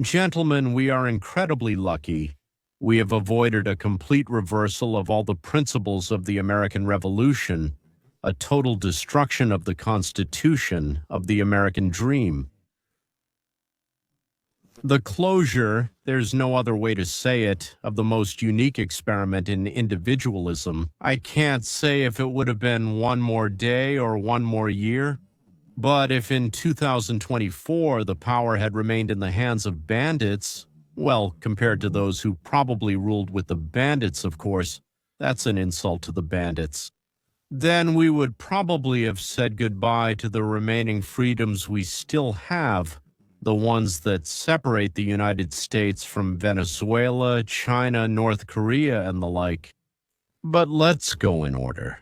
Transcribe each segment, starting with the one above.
Gentlemen, we are incredibly lucky. We have avoided a complete reversal of all the principles of the American Revolution, a total destruction of the Constitution, of the American dream. The closure, there's no other way to say it, of the most unique experiment in individualism. I can't say if it would have been one more day or one more year, but if in 2024 the power had remained in the hands of bandits, well, compared to those who probably ruled with the bandits, of course, that's an insult to the bandits, then we would probably have said goodbye to the remaining freedoms we still have, the ones that separate the United States from Venezuela, China, North Korea, and the like. But let's go in order.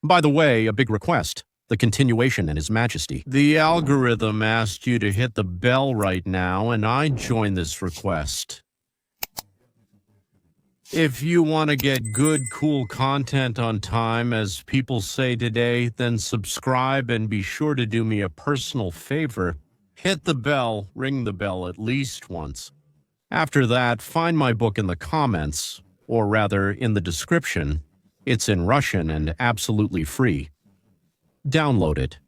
By the way, a big request. The continuation and His Majesty. The algorithm asked you to hit the bell right now, and I join this request. If you want to get good, cool content on time, as people say today, then subscribe and be sure to do me a personal favor. Hit the bell, ring the bell at least once. After that, find my book in the comments, or rather, in the description. It's in Russian and absolutely free. Download it.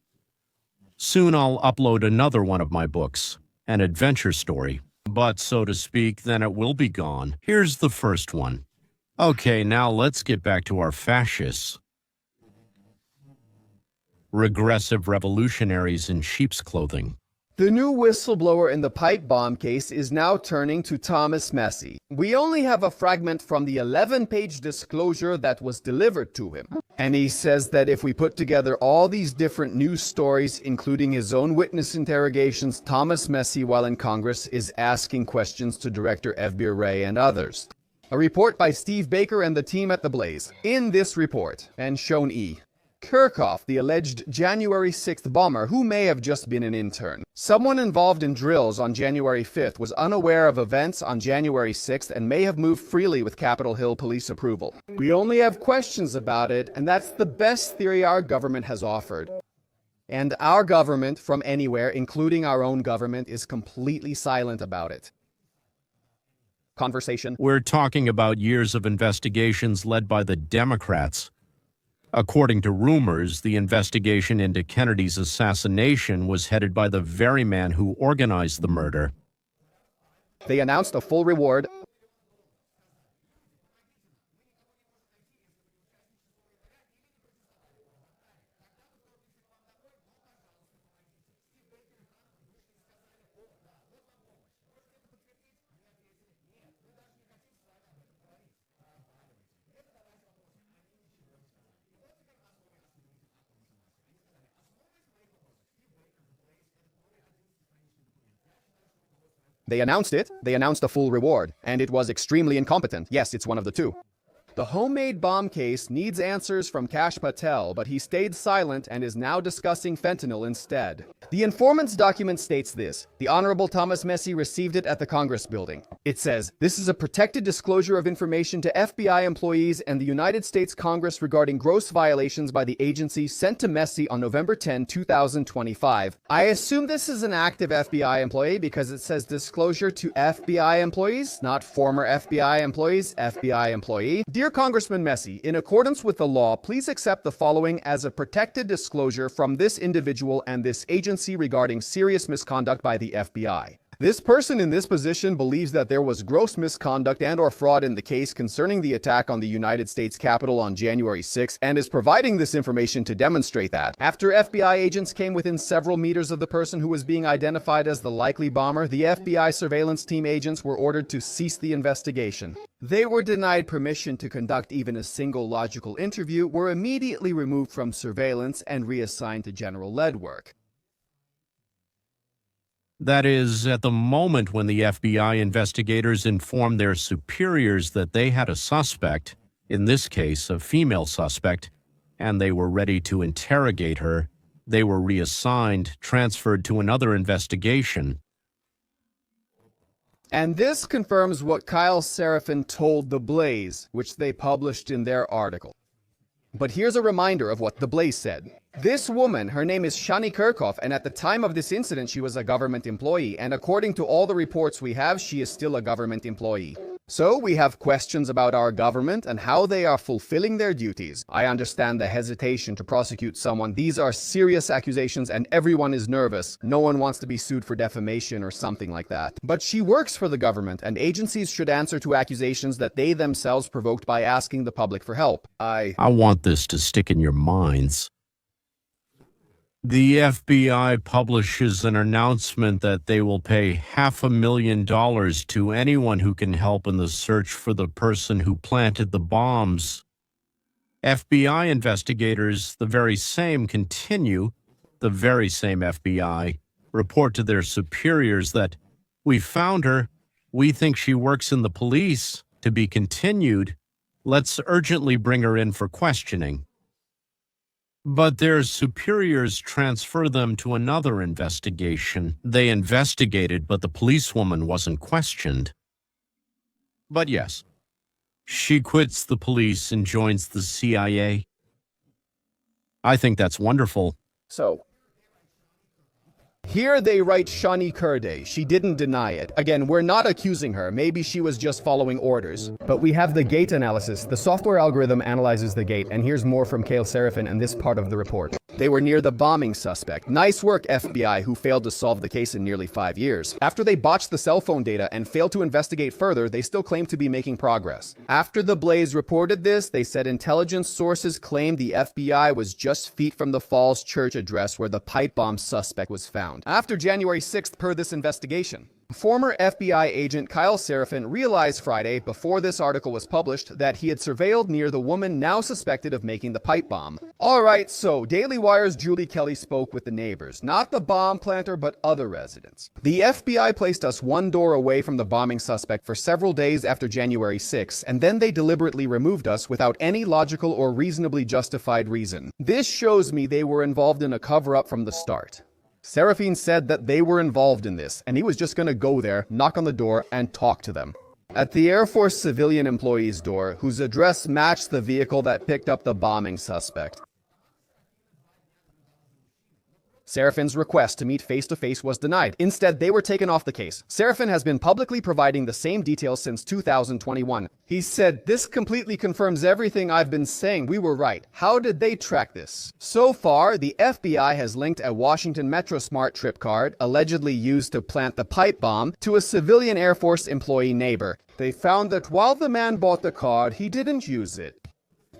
Soon I'll upload another one of my books, an adventure story. But, so to speak, then it will be gone. Here's the first one. Okay, now let's get back to our fascists. Regressive revolutionaries in sheep's clothing. The new whistleblower in the pipe bomb case is now turning to Thomas Massie. We only have a fragment from the 11-page disclosure that was delivered to him. And he says that if we put together all these different news stories, including his own witness interrogations, Thomas Massie, while in Congress, is asking questions to Director FBI Wray and others. A report by Steve Baker and the team at The Blaze. In this report, and shown E. Kirchhoff, the alleged January 6th bomber, who may have just been an intern. Someone involved in drills on January 5th was unaware of events on January 6th and may have moved freely with Capitol Hill police approval. We only have questions about it, and that's the best theory our government has offered. And our government, from anywhere, including our own government, is completely silent about it. Conversation. We're talking about years of investigations led by the Democrats. According to rumors, the investigation into Kennedy's assassination was headed by the very man who organized the murder. They announced a full reward. They announced it, they announced a full reward, and it was extremely incompetent. Yes, it's one of the two. The homemade bomb case needs answers from Kash Patel, but he stayed silent and is now discussing fentanyl instead. The informant's document states this. The Honorable Thomas Massie received it at the Congress building. It says, this is a protected disclosure of information to FBI employees and the United States Congress regarding gross violations by the agency sent to Massie on November 10, 2025. I assume this is an active FBI employee because it says disclosure to FBI employees, not former FBI employees, FBI employee. Dear Congressman Massie, in accordance with the law, please accept the following as a protected disclosure from this individual and this agency regarding serious misconduct by the FBI. This person in this position believes that there was gross misconduct and/or fraud in the case concerning the attack on the United States Capitol on January 6 and is providing this information to demonstrate that. After FBI agents came within several meters of the person who was being identified as the likely bomber, the FBI surveillance team agents were ordered to cease the investigation. They were denied permission to conduct even a single logical interview, were immediately removed from surveillance and reassigned to general lead work. That is, at the moment when the FBI investigators informed their superiors that they had a suspect, in this case a female suspect, and they were ready to interrogate her, they were reassigned, transferred to another investigation. And this confirms what Kyle Seraphin told The Blaze, which they published in their article. But here's a reminder of what The Blaze said. This woman, her name is Shani Kirchhoff, and at the time of this incident, she was a government employee, and according to all the reports we have, she is still a government employee. So we have questions about our government and how they are fulfilling their duties. I understand the hesitation to prosecute someone. These are serious accusations and everyone is nervous. No one wants to be sued for defamation or something like that. But she works for the government, and agencies should answer to accusations that they themselves provoked by asking the public for help. I want this to stick in your minds. The FBI publishes an announcement that they will pay $500,000 to anyone who can help in the search for the person who planted the bombs. FBI investigators, the very same FBI, report to their superiors that we found her, we think she works in the police, to be continued. Let's urgently bring her in for questioning. But their superiors transfer them to another investigation. They investigated, but the policewoman wasn't questioned. But yes, she quits the police and joins the CIA. I think that's wonderful. So, here they write Shani Kurde. She didn't deny it. Again, we're not accusing her. Maybe she was just following orders. But we have the gate analysis. The software algorithm analyzes the gate, and here's more from Kale Seraphin and this part of the report. They were near the bombing suspect. Nice work, FBI, who failed to solve the case in nearly 5 years. After they botched the cell phone data and failed to investigate further, they still claim to be making progress. After the Blaze reported this, they said intelligence sources claimed the FBI was just feet from the Falls Church address where the pipe bomb suspect was found. After January 6th, per this investigation, former FBI agent Kyle Seraphin realized Friday, before this article was published, that he had surveilled near the woman now suspected of making the pipe bomb. Alright, so Daily Wire's Julie Kelly spoke with the neighbors, not the bomb planter, but other residents. The FBI placed us one door away from the bombing suspect for several days after January 6, and then they deliberately removed us without any logical or reasonably justified reason. This shows me they were involved in a cover-up from the start. Seraphin said that they were involved in this, and he was just gonna go there, knock on the door, and talk to them. At the Air Force civilian employee's door, whose address matched the vehicle that picked up the bombing suspect. Seraphin's request to meet face-to-face was denied. Instead, they were taken off the case. Seraphin has been publicly providing the same details since 2021. He said, "This completely confirms everything I've been saying. We were right. How did they track this?" So far, the FBI has linked a Washington Metro Smart trip card, allegedly used to plant the pipe bomb, to a civilian Air Force employee neighbor. They found that while the man bought the card, he didn't use it.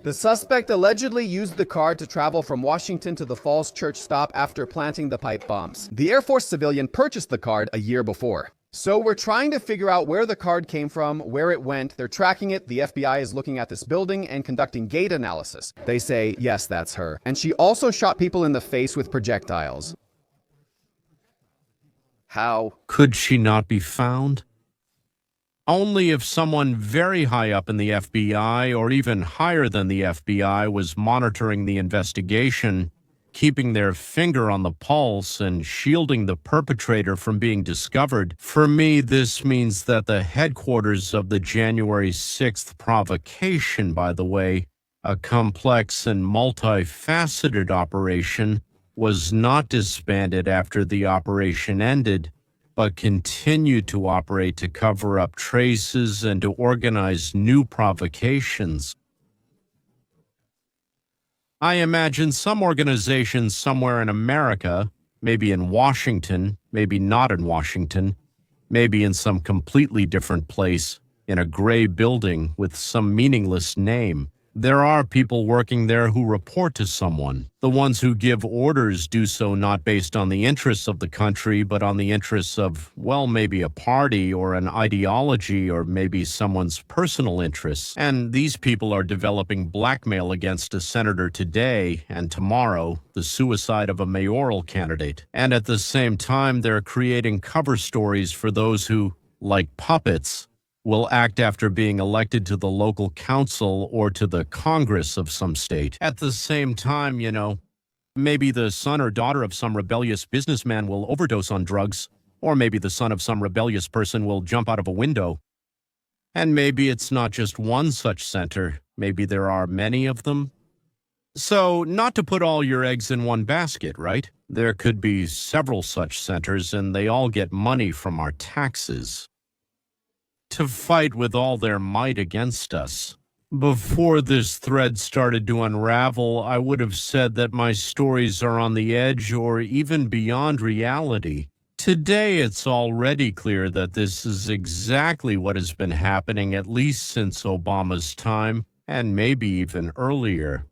The suspect allegedly used the card to travel from Washington to the Falls Church stop after planting the pipe bombs. The Air Force civilian purchased the card a year before. So we're trying to figure out where the card came from, where it went. They're tracking it. The FBI is looking at this building and conducting gate analysis. They say, yes, that's her. And she also shot people in the face with projectiles. How could she not be found? Only if someone very high up in the FBI or even higher than the FBI was monitoring the investigation, keeping their finger on the pulse and shielding the perpetrator from being discovered. For me, this means that the headquarters of the January 6th provocation, by the way, a complex and multifaceted operation, was not disbanded after the operation ended, but continued to operate to cover up traces and to organize new provocations. I imagine some organization somewhere in America, maybe in Washington, maybe not in Washington, maybe in some completely different place, in a gray building with some meaningless name. There are people working there who report to someone. The ones who give orders do so not based on the interests of the country, but on the interests of, well, maybe a party or an ideology or maybe someone's personal interests. And these people are developing blackmail against a senator today and tomorrow, the suicide of a mayoral candidate. And at the same time, they're creating cover stories for those who, like puppets, will act after being elected to the local council or to the Congress of some state. At the same time, you know, maybe the son or daughter of some rebellious businessman will overdose on drugs, or maybe the son of some rebellious person will jump out of a window. And maybe it's not just one such center, maybe there are many of them. So, not to put all your eggs in one basket, right? There could be several such centers, and they all get money from our taxes to fight with all their might against us. Before this thread started to unravel, I would have said that my stories are on the edge or even beyond reality. Today, it's already clear that this is exactly what has been happening at least since Obama's time, and maybe even earlier.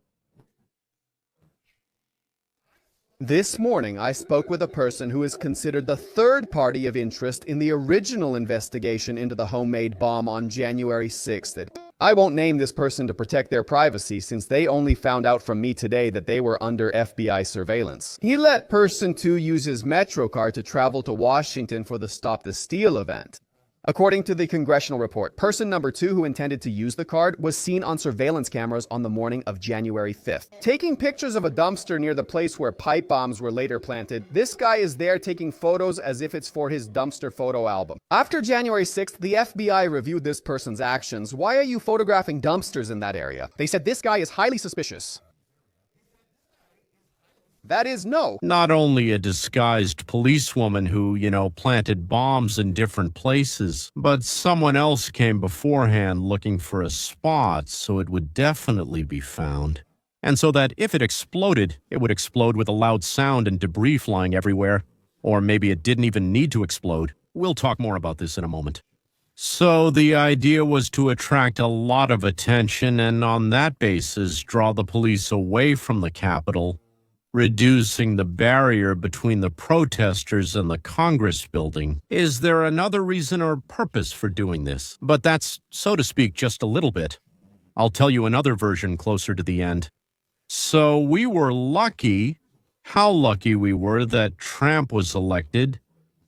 This morning, I spoke with a person who is considered the third party of interest in the original investigation into the homemade bomb on January 6th. I won't name this person to protect their privacy since they only found out from me today that they were under FBI surveillance. He let person 2 use his Metro card to travel to Washington for the Stop the Steal event. According to the congressional report, person number 2 who intended to use the card was seen on surveillance cameras on the morning of January 5th. Taking pictures of a dumpster near the place where pipe bombs were later planted, this guy is there taking photos as if it's for his dumpster photo album. After January 6th, the FBI reviewed this person's actions. Why are you photographing dumpsters in that area? They said this guy is highly suspicious. That is no. Not only a disguised policewoman who, planted bombs in different places, but someone else came beforehand looking for a spot so it would definitely be found. And so that if it exploded, it would explode with a loud sound and debris flying everywhere. Or maybe it didn't even need to explode. We'll talk more about this in a moment. So the idea was to attract a lot of attention and on that basis draw the police away from the Capitol, reducing the barrier between the protesters and the Congress building. Is there another reason or purpose for doing this? But that's, so to speak, just a little bit. I'll tell you another version closer to the end. So we were lucky, how lucky we were that Trump was elected,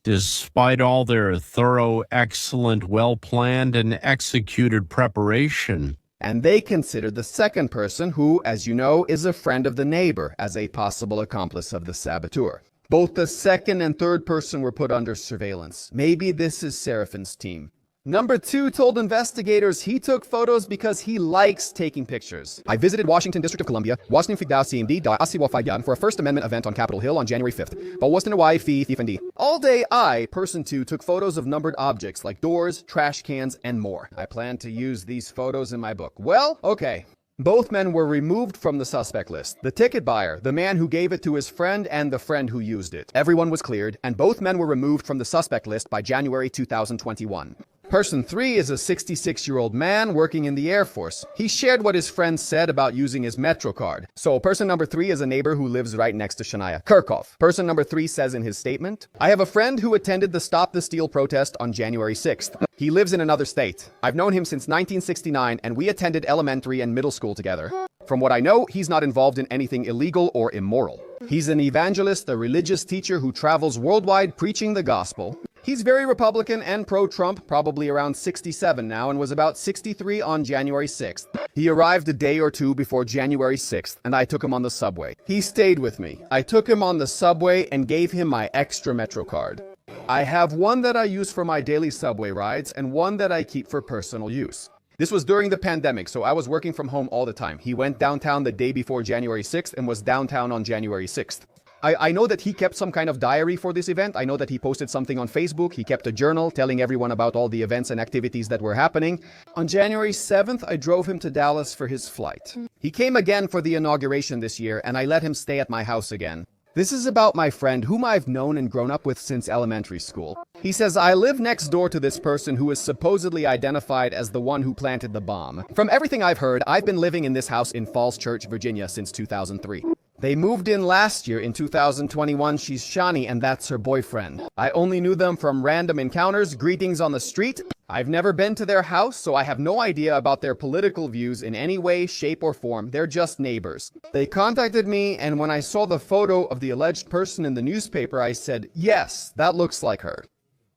despite all their thorough, excellent, well-planned, and executed preparation. And they considered the second person, who, as you know, is a friend of the neighbor, as a possible accomplice of the saboteur. Both the second and third person were put under surveillance. Maybe this is Seraphin's team. Number 2 told investigators he took photos because he likes taking pictures. I visited Washington District of Columbia, Washington CMD for a First Amendment event on Capitol Hill on January 5th. Boston Hawaii Thiefandi. All day I, person 2, took photos of numbered objects like doors, trash cans, and more. I plan to use these photos in my book. Well, okay. Both men were removed from the suspect list. The ticket buyer, the man who gave it to his friend, and the friend who used it. Everyone was cleared, and both men were removed from the suspect list by January 2021. Person 3 is a 66-year-old man working in the Air Force. He shared what his friend said about using his Metro card. So person number 3 is a neighbor who lives right next to Shania Kirchhoff. Person number 3 says in his statement, I have a friend who attended the Stop the Steal protest on January 6th. He lives in another state. I've known him since 1969, and we attended elementary and middle school together. From what I know, he's not involved in anything illegal or immoral. He's an evangelist, a religious teacher who travels worldwide preaching the gospel. He's very Republican and pro-Trump, probably around 67 now, and was about 63 on January 6th. He arrived a day or two before January 6th, and I took him on the subway. He stayed with me. I took him on the subway and gave him my extra Metro card. I have one that I use for my daily subway rides and one that I keep for personal use. This was during the pandemic, so I was working from home all the time. He went downtown the day before January 6th and was downtown on January 6th. I know that he kept some kind of diary for this event. I know that he posted something on Facebook. He kept a journal telling everyone about all the events and activities that were happening. On January 7th, I drove him to Dallas for his flight. He came again for the inauguration this year, and I let him stay at my house again. This is about my friend whom I've known and grown up with since elementary school. He says, I live next door to this person who is supposedly identified as the one who planted the bomb. From everything I've heard, I've been living in this house in Falls Church, Virginia since 2003. They moved in last year in 2021. She's Shani, and that's her boyfriend. I only knew them from random encounters, greetings on the street. I've never been to their house, so I have no idea about their political views in any way, shape, or form. They're just neighbors. They contacted me, and when I saw the photo of the alleged person in the newspaper, I said, yes, that looks like her.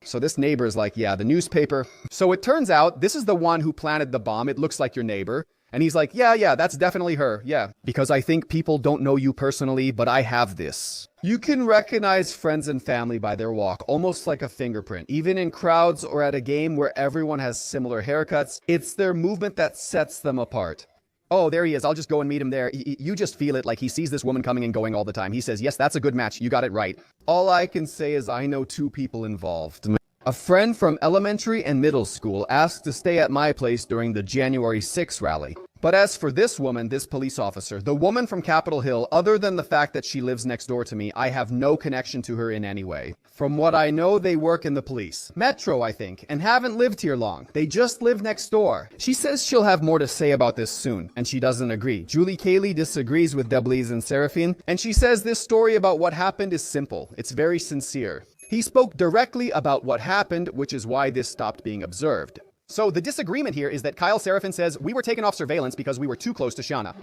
So this neighbor is like, yeah, the newspaper. So it turns out this is the one who planted the bomb. It looks like your neighbor. And he's like, yeah, that's definitely her. Yeah, because I think people don't know you personally, but I have this. You can recognize friends and family by their walk, almost like a fingerprint. Even in crowds or at a game where everyone has similar haircuts, it's their movement that sets them apart. Oh, there he is. I'll just go and meet him there. You just feel it like he sees this woman coming and going all the time. He says, yes, that's a good match. You got it right. All I can say is I know two people involved. A friend from elementary and middle school asked to stay at my place during the January 6th rally. But as for this woman, this police officer, the woman from Capitol Hill, other than the fact that she lives next door to me, I have no connection to her in any way. From what I know, they work in the police. Metro, I think, and haven't lived here long. They just live next door. She says she'll have more to say about this soon, and she doesn't agree. Julie Cayley disagrees with Deblis and Seraphine, and she says this story about what happened is simple. It's very sincere. He spoke directly about what happened, which is why this stopped being observed. So the disagreement here is that Kyle Seraphine says we were taken off surveillance because we were too close to Shana.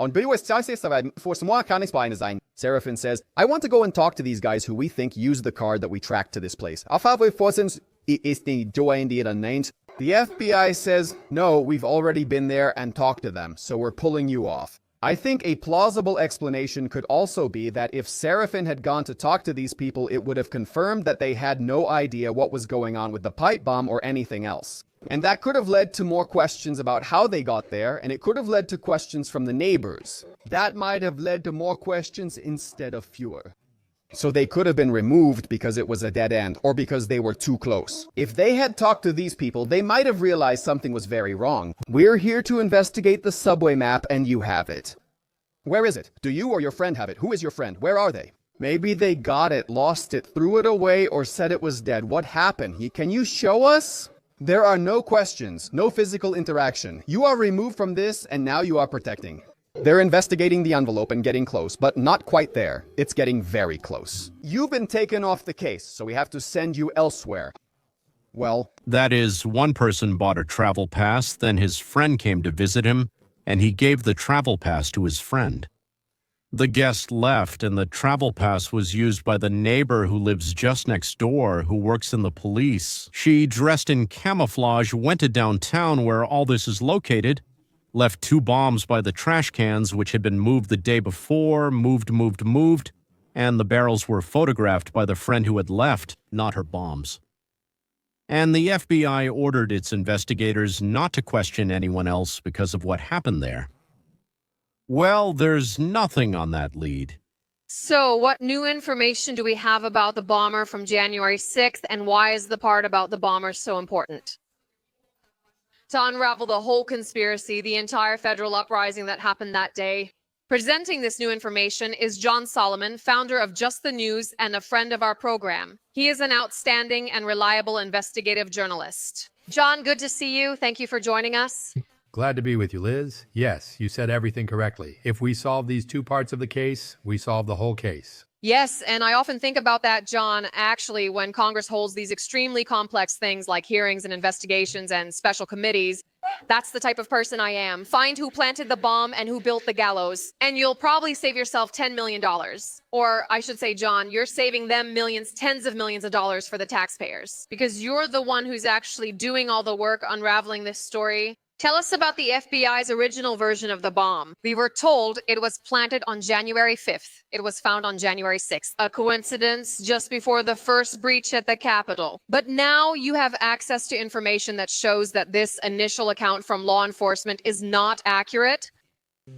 Seraphine says, I want to go and talk to these guys who we think used the card that we tracked to this place. The FBI says, no, we've already been there and talked to them, so we're pulling you off. I think a plausible explanation could also be that if Seraphine had gone to talk to these people, it would have confirmed that they had no idea what was going on with the pipe bomb or anything else. And that could have led to more questions about how they got there, and it could have led to questions from the neighbors. That might have led to more questions instead of fewer. So they could have been removed because it was a dead end, or because they were too close. If they had talked to these people, they might have realized something was very wrong. We're here to investigate the subway map, and you have it. Where is it? Do you or your friend have it? Who is your friend? Where are they? Maybe they got it, lost it, threw it away, or said it was dead. What happened? Can you show us? There are no questions, no physical interaction. You are removed from this, and now you are protecting. They're investigating the envelope and getting close, but not quite there. It's getting very close. You've been taken off the case, so we have to send you elsewhere. Well, That is, one person bought a travel pass, then his friend came to visit him, and he gave the travel pass to his friend. The guest left, and the travel pass was used by the neighbor who lives just next door, who works in the police. She, dressed in camouflage, went to downtown where all this is located, left 2 bombs by the trash cans, which had been moved the day before, moved, and the barrels were photographed by the friend who had left, not her bombs. And the FBI ordered its investigators not to question anyone else because of what happened there. Well, there's nothing on that lead. So what new information do we have about the bomber from January 6th, and why is the part about the bomber so important? To unravel the whole conspiracy, the entire federal uprising that happened that day, presenting this new information is John Solomon, founder of Just the News and a friend of our program. He is an outstanding and reliable investigative journalist. John, good to see you. Thank you for joining us. Glad to be with you, Liz. Yes, you said everything correctly. If we solve these 2 parts of the case, we solve the whole case. Yes, and I often think about that, John, actually, when Congress holds these extremely complex things like hearings and investigations and special committees. That's the type of person I am. Find who planted the bomb and who built the gallows, and you'll probably save yourself $10 million. Or I should say, John, you're saving them millions, tens of millions of dollars for the taxpayers, because you're the one who's actually doing all the work unraveling this story. Tell us about the FBI's original version of the bomb. We were told it was planted on January 5th. It was found on January 6th. A coincidence just before the first breach at the Capitol. But now you have access to information that shows that this initial account from law enforcement is not accurate.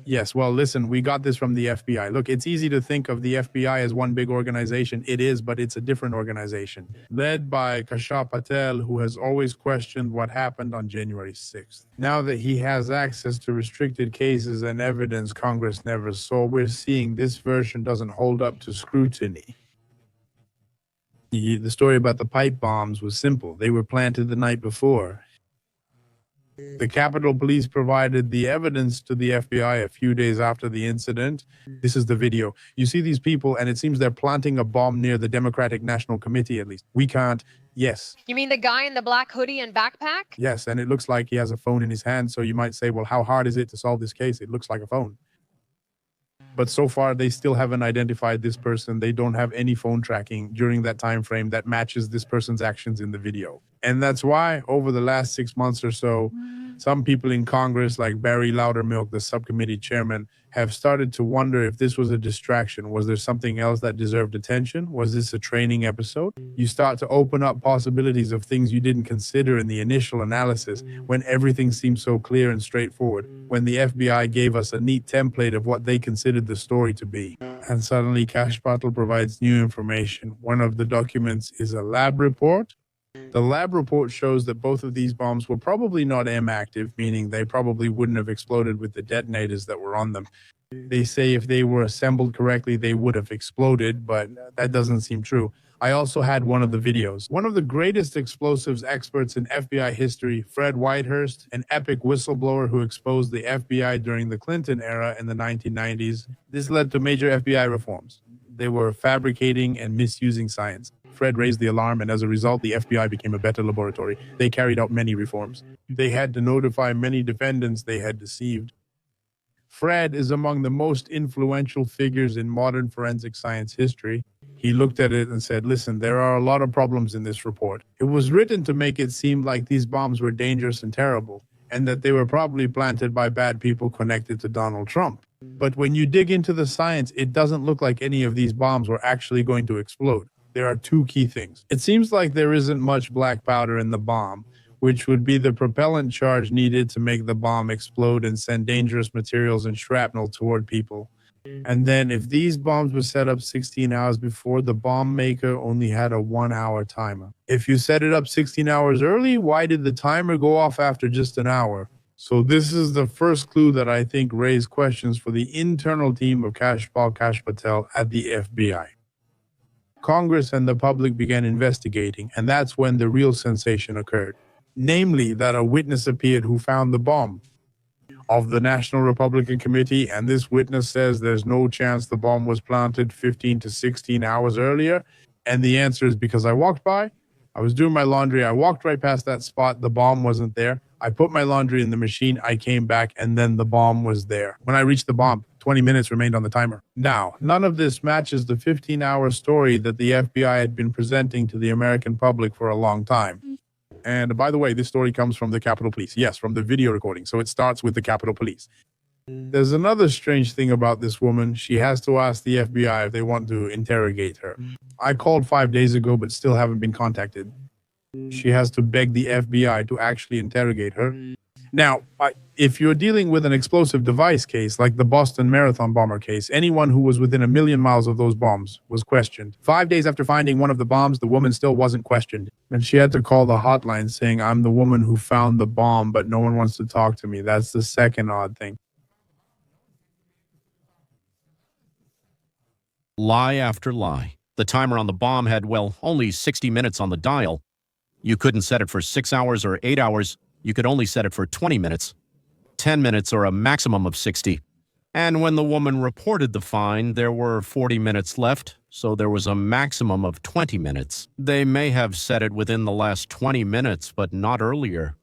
Yes, well, listen, we got this from the FBI. Look, it's easy to think of the FBI as one big organization. It is, but it's a different organization, led by Kashaf Patel, who has always questioned what happened on January 6th. Now that he has access to restricted cases and evidence Congress never saw, we're seeing this version doesn't hold up to scrutiny. The story about the pipe bombs was simple. They were planted the night before. The Capitol Police provided the evidence to the FBI a few days after the incident. This is the video. You see these people, and it seems they're planting a bomb near the Democratic National Committee, at least. We can't. Yes. You mean the guy in the black hoodie and backpack? Yes, and it looks like he has a phone in his hand, so you might say, well, how hard is it to solve this case? It looks like a phone. But so far, they still haven't identified this person. They don't have any phone tracking during that time frame that matches this person's actions in the video. And that's why, over the last 6 months or so, Some people in Congress, like Barry Loudermilk, the subcommittee chairman, have started to wonder if this was a distraction. Was there something else that deserved attention? Was this a training episode? You start to open up possibilities of things you didn't consider in the initial analysis when everything seemed so clear and straightforward, when the FBI gave us a neat template of what they considered the story to be. And suddenly Kash Patel provides new information. One of the documents is a lab report. The lab report shows that both of these bombs were probably not M-active, meaning they probably wouldn't have exploded with the detonators that were on them. They say if they were assembled correctly, they would have exploded, but that doesn't seem true. I also had one of the videos. One of the greatest explosives experts in FBI history, Fred Whitehurst, an epic whistleblower who exposed the FBI during the Clinton era in the 1990s. This led to major FBI reforms. They were fabricating and misusing science. Fred raised the alarm, and as a result, the FBI became a better laboratory. They carried out many reforms. They had to notify many defendants they had deceived. Fred is among the most influential figures in modern forensic science history. He looked at it and said, listen, there are a lot of problems in this report. It was written to make it seem like these bombs were dangerous and terrible, and that they were probably planted by bad people connected to Donald Trump. But when you dig into the science, it doesn't look like any of these bombs were actually going to explode. There are two key things. It seems like there isn't much black powder in the bomb, which would be the propellant charge needed to make the bomb explode and send dangerous materials and shrapnel toward people. And then if these bombs were set up 16 hours before, the bomb maker only had a 1-hour timer. If you set it up 16 hours early, why did the timer go off after just an hour? So this is the first clue that I think raised questions for the internal team of Kash Patel at the FBI. Congress and the public began investigating, and that's when the real sensation occurred. Namely, that a witness appeared who found the bomb of the National Republican Committee, and this witness says there's no chance the bomb was planted 15 to 16 hours earlier. And the answer is because I walked by, I was doing my laundry, I walked right past that spot, the bomb wasn't there. I put my laundry in the machine, I came back, and then the bomb was there. When I reached the bomb, 20 minutes remained on the timer. Now, none of this matches the 15-hour story that the FBI had been presenting to the American public for a long time. And by the way, this story comes from the Capitol Police. Yes, from the video recording. So it starts with the Capitol Police. There's another strange thing about this woman. She has to ask the FBI if they want to interrogate her. I called 5 days ago, but still haven't been contacted. She has to beg the FBI to actually interrogate her. Now, if you're dealing with an explosive device case like the Boston Marathon bomber case, anyone who was within 1,000,000 miles of those bombs was questioned. 5 days after finding one of the bombs, the woman still wasn't questioned. And she had to call the hotline saying, I'm the woman who found the bomb, but no one wants to talk to me. That's the second odd thing. Lie after lie. The timer on the bomb had, well, only 60 minutes on the dial. You couldn't set it for 6 hours or 8 hours. You could only set it for 20 minutes, 10 minutes, or a maximum of 60. And when the woman reported the find, there were 40 minutes left, so there was a maximum of 20 minutes. They may have set it within the last 20 minutes, but not earlier.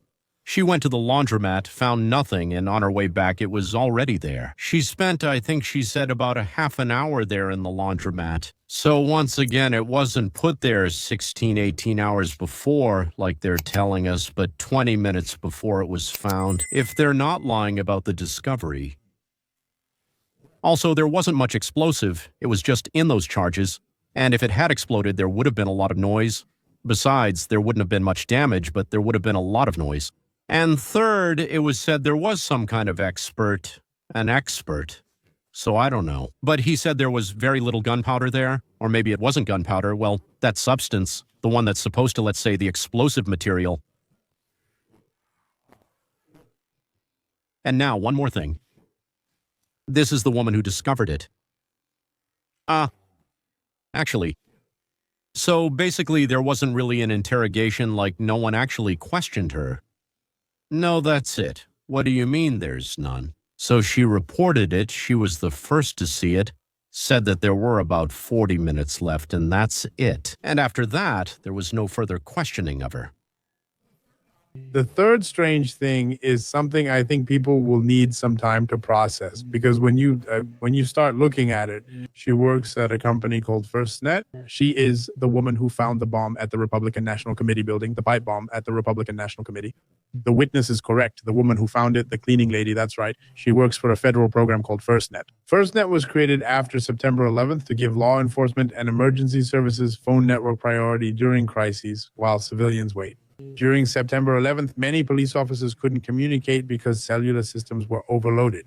She went to the laundromat, found nothing, and on her way back, it was already there. She spent, I think she said, about a half an hour there in the laundromat. So once again, it wasn't put there 16, 18 hours before, like they're telling us, but 20 minutes before it was found, if they're not lying about the discovery. Also, there wasn't much explosive. It was just in those charges. And if it had exploded, there would have been a lot of noise. Besides, there wouldn't have been much damage, but there would have been a lot of noise. And third, it was said there was some kind of an expert. So I don't know. But he said there was very little gunpowder there, or maybe it wasn't gunpowder. Well, that substance, the one that's supposed to, let's say, the explosive material. And now, one more thing. This is the woman who discovered it. Actually. So basically, there wasn't really an interrogation, like no one actually questioned her. No, that's it. What do you mean there's none? So she reported it, she was the first to see it, said that there were about 40 minutes left, and that's it. And after that, there was no further questioning of her. The third strange thing is something I think people will need some time to process, because when you start looking at it, she works at a company called FirstNet. She is the woman who found the bomb at the Republican National Committee building, the pipe bomb at the Republican National Committee. The witness is correct. The woman who found it, the cleaning lady, that's right. She works for a federal program called FirstNet. FirstNet was created after September 11th to give law enforcement and emergency services phone network priority during crises while civilians wait. During September 11th, many police officers couldn't communicate because cellular systems were overloaded.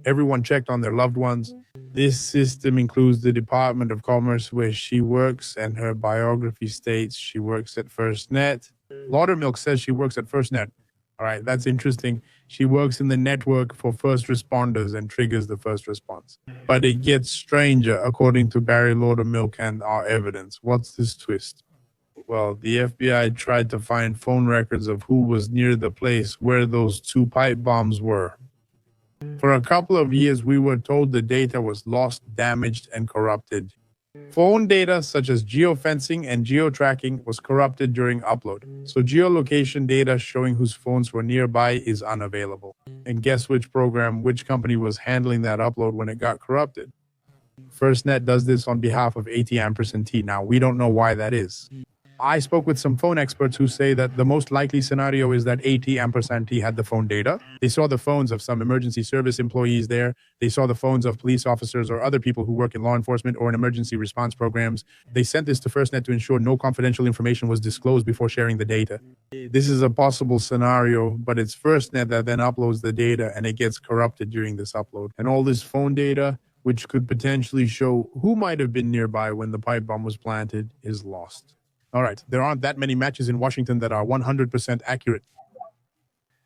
Everyone checked on their loved ones. This system includes the Department of Commerce where she works, and her biography states she works at FirstNet. Laudermilk says she works at FirstNet. All right, that's interesting. She works in the network for first responders and triggers the first response. But it gets stranger, according to Barry Laudermilk and our evidence. What's this twist? Well, the FBI tried to find phone records of who was near the place where those 2 pipe bombs were. For a couple of years, we were told the data was lost, damaged, and corrupted. Phone data such as geofencing and geotracking was corrupted during upload, so geolocation data showing whose phones were nearby is unavailable. And guess which which company was handling that upload when it got corrupted? FirstNet does this on behalf of AT&T. Now, we don't know why that is. I spoke with some phone experts who say that the most likely scenario is that AT&T had the phone data. They saw the phones of some emergency service employees there. They saw the phones of police officers or other people who work in law enforcement or in emergency response programs. They sent this to FirstNet to ensure no confidential information was disclosed before sharing the data. This is a possible scenario, but it's FirstNet that then uploads the data and it gets corrupted during this upload. And all this phone data, which could potentially show who might have been nearby when the pipe bomb was planted, is lost. All right, there aren't that many matches in Washington that are 100% accurate.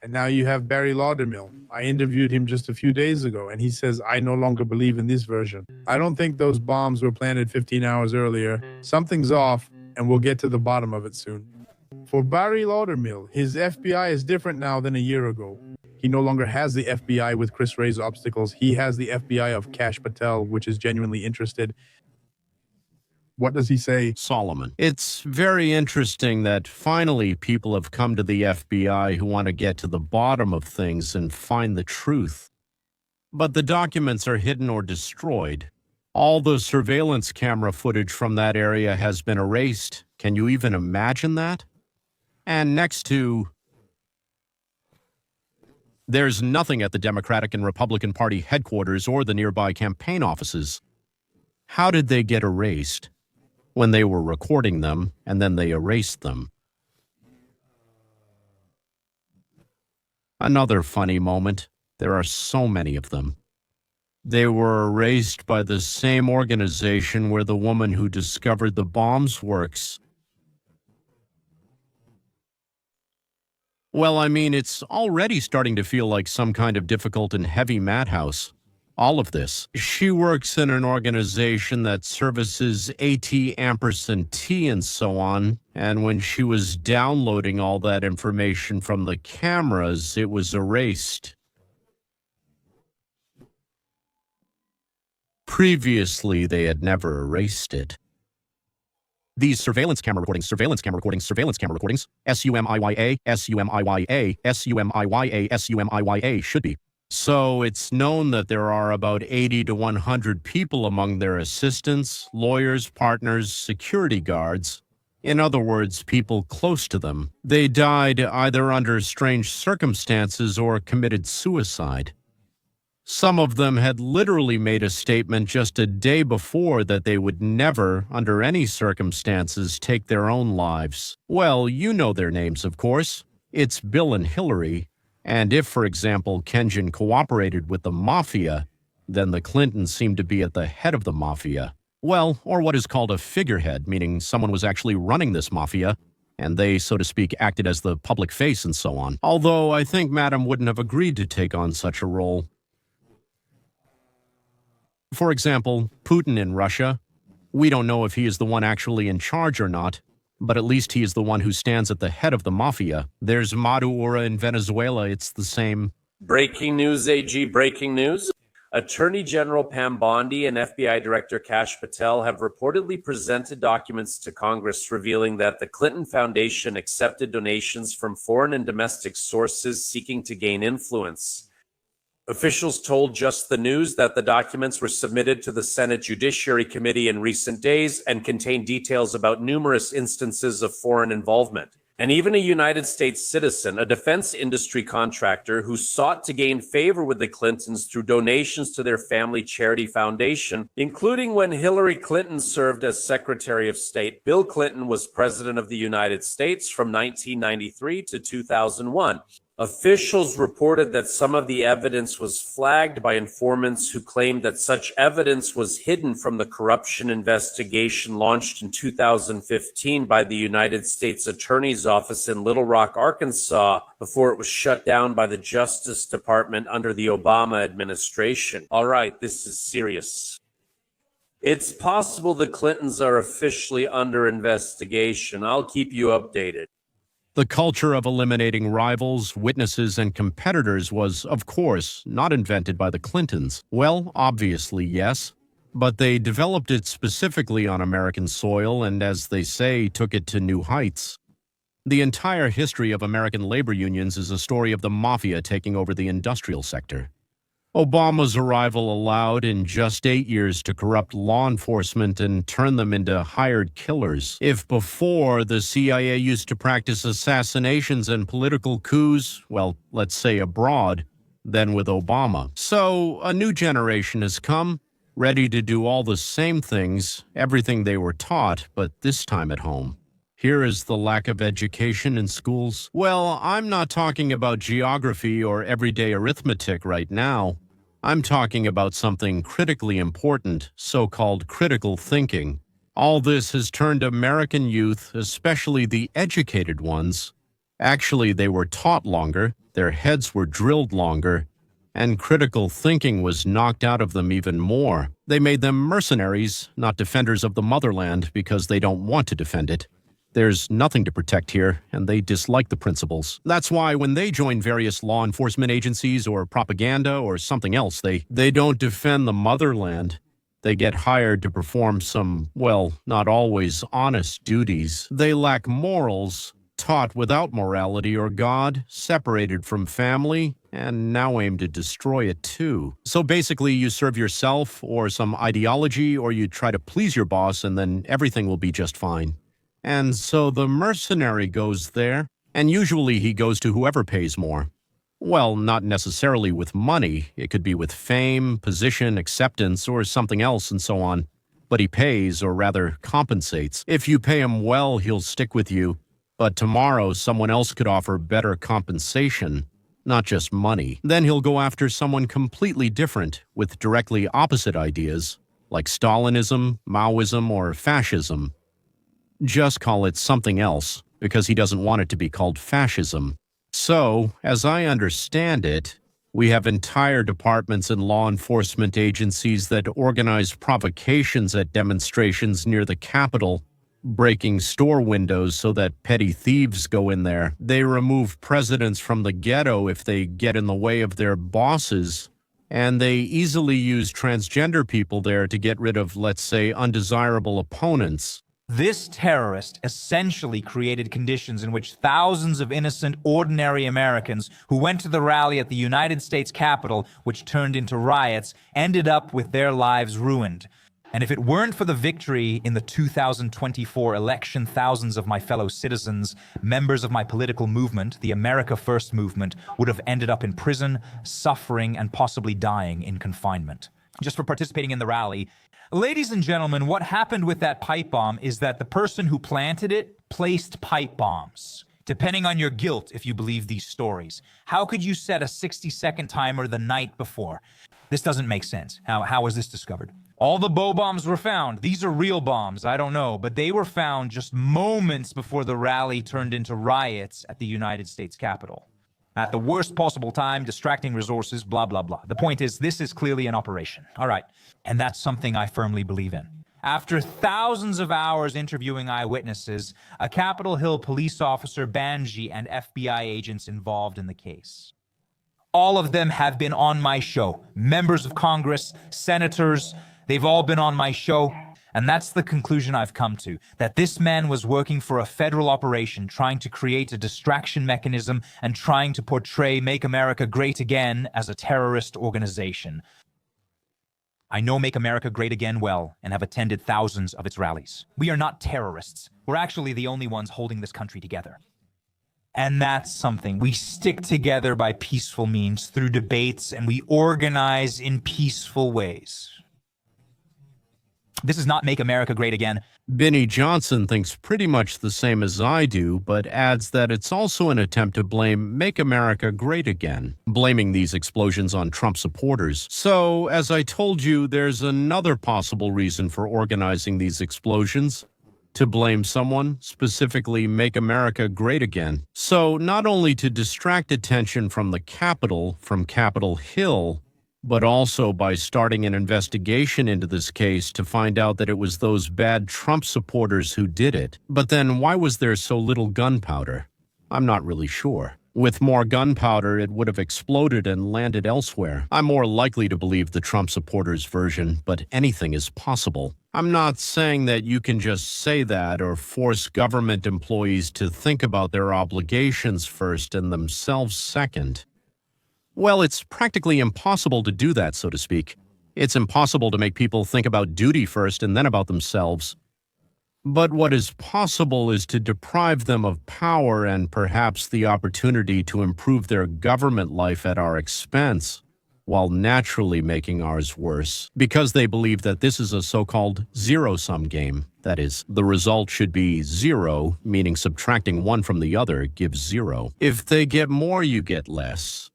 And now you have Barry Laudermilk. I interviewed him just a few days ago, and he says, I no longer believe in this version. I don't think those bombs were planted 15 hours earlier. Something's off, and we'll get to the bottom of it soon. For Barry Laudermilk, his FBI is different now than a year ago. He no longer has the FBI with Chris Wray's obstacles. He has the FBI of Kash Patel, which is genuinely interested. What does he say? Solomon. It's very interesting that finally people have come to the FBI who want to get to the bottom of things and find the truth. But the documents are hidden or destroyed. All the surveillance camera footage from that area has been erased. Can you even imagine that? And next to... there's nothing at the Democratic and Republican Party headquarters or the nearby campaign offices. How did they get erased? When they were recording them, and then they erased them. Another funny moment. There are so many of them. They were erased by the same organization where the woman who discovered the bombs works. Well, I mean, it's already starting to feel like some kind of difficult and heavy madhouse. All of this. She works in an organization that services AT&T and so on, and when she was downloading all that information from the cameras, it was erased. Previously, they had never erased it. These surveillance camera recordings, SUMIYA, SUMIYA should be. So it's known that there are about 80 to 100 people among their assistants, lawyers, partners, security guards. In other words, people close to them. They died either under strange circumstances or committed suicide. Some of them had literally made a statement just a day before that they would never, under any circumstances, take their own lives. Well, you know their names, of course. It's Bill and Hillary. And if, for example, Kenjan cooperated with the mafia, then the Clintons seemed to be at the head of the mafia. Well, or what is called a figurehead, meaning someone was actually running this mafia, and they, so to speak, acted as the public face and so on. Although I think Madam wouldn't have agreed to take on such a role. For example, Putin in Russia. We don't know if he is the one actually in charge or not, but at least he is the one who stands at the head of the mafia. There's Maduro in Venezuela, it's the same. Breaking news, AG, breaking news. Attorney General Pam Bondi and FBI Director Kash Patel have reportedly presented documents to Congress revealing that the Clinton Foundation accepted donations from foreign and domestic sources seeking to gain influence. Officials told Just the News that the documents were submitted to the Senate Judiciary Committee in recent days and contain details about numerous instances of foreign involvement. and even a United States citizen, a defense industry contractor who sought to gain favor with the Clintons through donations to their family charity foundation, including when Hillary Clinton served as Secretary of State. Bill Clinton was President of the United States from 1993 to 2001. Officials reported that some of the evidence was flagged by informants who claimed that such evidence was hidden from the corruption investigation launched in 2015 by the United States Attorney's Office in Little Rock, Arkansas, before it was shut down by the Justice Department under the Obama administration. All right, this is serious. It's possible the Clintons are officially under investigation. I'll keep you updated. The culture of eliminating rivals, witnesses, and competitors was, of course, not invented by the Clintons. Well, obviously, yes. But they developed it specifically on American soil and, as they say, took it to new heights. The entire history of American labor unions is a story of the mafia taking over the industrial sector. Obama's arrival allowed in just 8 years to corrupt law enforcement and turn them into hired killers. If before the CIA used to practice assassinations and political coups, well, let's say abroad, then with Obama. So a new generation has come, ready to do all the same things, everything they were taught, but this time at home. Here is the lack of education in schools. Well, I'm not talking about geography or everyday arithmetic right now. I'm talking about something critically important, so-called critical thinking. All this has turned American youth, especially the educated ones. Actually, they were taught longer, their heads were drilled longer, and critical thinking was knocked out of them even more. They made them mercenaries, not defenders of the motherland, because they don't want to defend it. There's nothing to protect here, and they dislike the principles. That's why when they join various law enforcement agencies or propaganda or something else, they don't defend the motherland. They get hired to perform some, well, not always honest duties. They lack morals, taught without morality or God, separated from family, and now aim to destroy it too. So basically, you serve yourself or some ideology, or you try to please your boss, and then everything will be just fine. And so the mercenary goes there, and usually he goes to whoever pays more. Well, not necessarily with money. It could be with fame, position, acceptance, or something else and so on. But he pays, or rather compensates. If you pay him well, he'll stick with you. But tomorrow, someone else could offer better compensation, not just money. Then he'll go after someone completely different, with directly opposite ideas, like Stalinism, Maoism, or fascism. Just call it something else, because he doesn't want it to be called fascism. So, as I understand it, we have entire departments and law enforcement agencies that organize provocations at demonstrations near the Capitol, breaking store windows so that petty thieves go in there. They remove presidents from the ghetto if they get in the way of their bosses, and they easily use transgender people there to get rid of, let's say, undesirable opponents. This terrorist essentially created conditions in which thousands of innocent, ordinary Americans who went to the rally at the United States Capitol, which turned into riots, ended up with their lives ruined. And if it weren't for the victory in the 2024 election, thousands of my fellow citizens, members of my political movement, the America First movement, would have ended up in prison, suffering, and possibly dying in confinement. Just for participating in the rally. Ladies and gentlemen, what happened with that pipe bomb is that the person who planted it placed pipe bombs. Depending on your guilt, if you believe these stories. How could you set a 60-second timer the night before? This doesn't make sense. How was this discovered? All the bow bombs were found. These are real bombs, I don't know, but they were found just moments before the rally turned into riots at the United States Capitol. At the worst possible time, distracting resources, blah, blah, blah. The point is, this is clearly an operation. All right. And that's something I firmly believe in. After thousands of hours interviewing eyewitnesses, a Capitol Hill police officer, Banji, and FBI agents involved in the case. All of them have been on my show. Members of Congress, senators, they've all been on my show. And that's the conclusion I've come to, that this man was working for a federal operation, trying to create a distraction mechanism and trying to portray Make America Great Again as a terrorist organization. I know Make America Great Again well and have attended thousands of its rallies. We are not terrorists. We're actually the only ones holding this country together. And that's something. We stick together by peaceful means through debates, and we organize in peaceful ways. This is not Make America Great Again. Benny Johnson thinks pretty much the same as I do, but adds that it's also an attempt to blame Make America Great Again, blaming these explosions on Trump supporters. So, as I told you, there's another possible reason for organizing these explosions. To blame someone, specifically Make America Great Again. So, not only to distract attention from the Capitol, from Capitol Hill, but also by starting an investigation into this case to find out that it was those bad Trump supporters who did it. But then why was there so little gunpowder? I'm not really sure. With more gunpowder, it would have exploded and landed elsewhere. I'm more likely to believe the Trump supporters' version, but anything is possible. I'm not saying that you can just say that or force government employees to think about their obligations first and themselves second. Well, it's practically impossible to do that, so to speak. It's impossible to make people think about duty first and then about themselves. But what is possible is to deprive them of power and perhaps the opportunity to improve their government life at our expense, while naturally making ours worse, because they believe that this is a so-called zero-sum game. That is, the result should be zero, meaning subtracting one from the other gives zero. If they get more, you get less.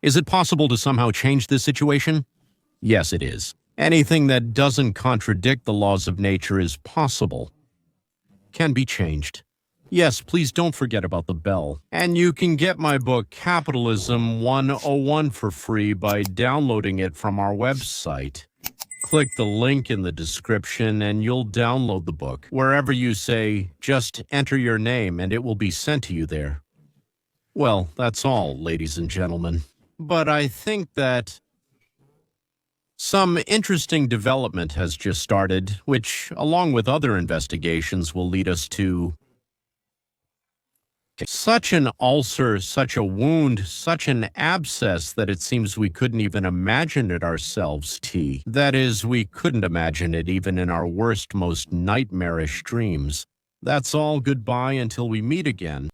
Is it possible to somehow change this situation? Yes, it is. Anything that doesn't contradict the laws of nature is possible. Can be changed. Yes, please don't forget about the bell. And you can get my book, Capitalism 101, for free by downloading it from our website. Click the link in the description and you'll download the book. Wherever you say, just enter your name and it will be sent to you there. Well, that's all, ladies and gentlemen. But I think that some interesting development has just started, which, along with other investigations, will lead us to such an ulcer, such a wound, such an abscess that it seems we couldn't even imagine it ourselves, T. That is, we couldn't imagine it even in our worst, most nightmarish dreams. That's all. Goodbye until we meet again.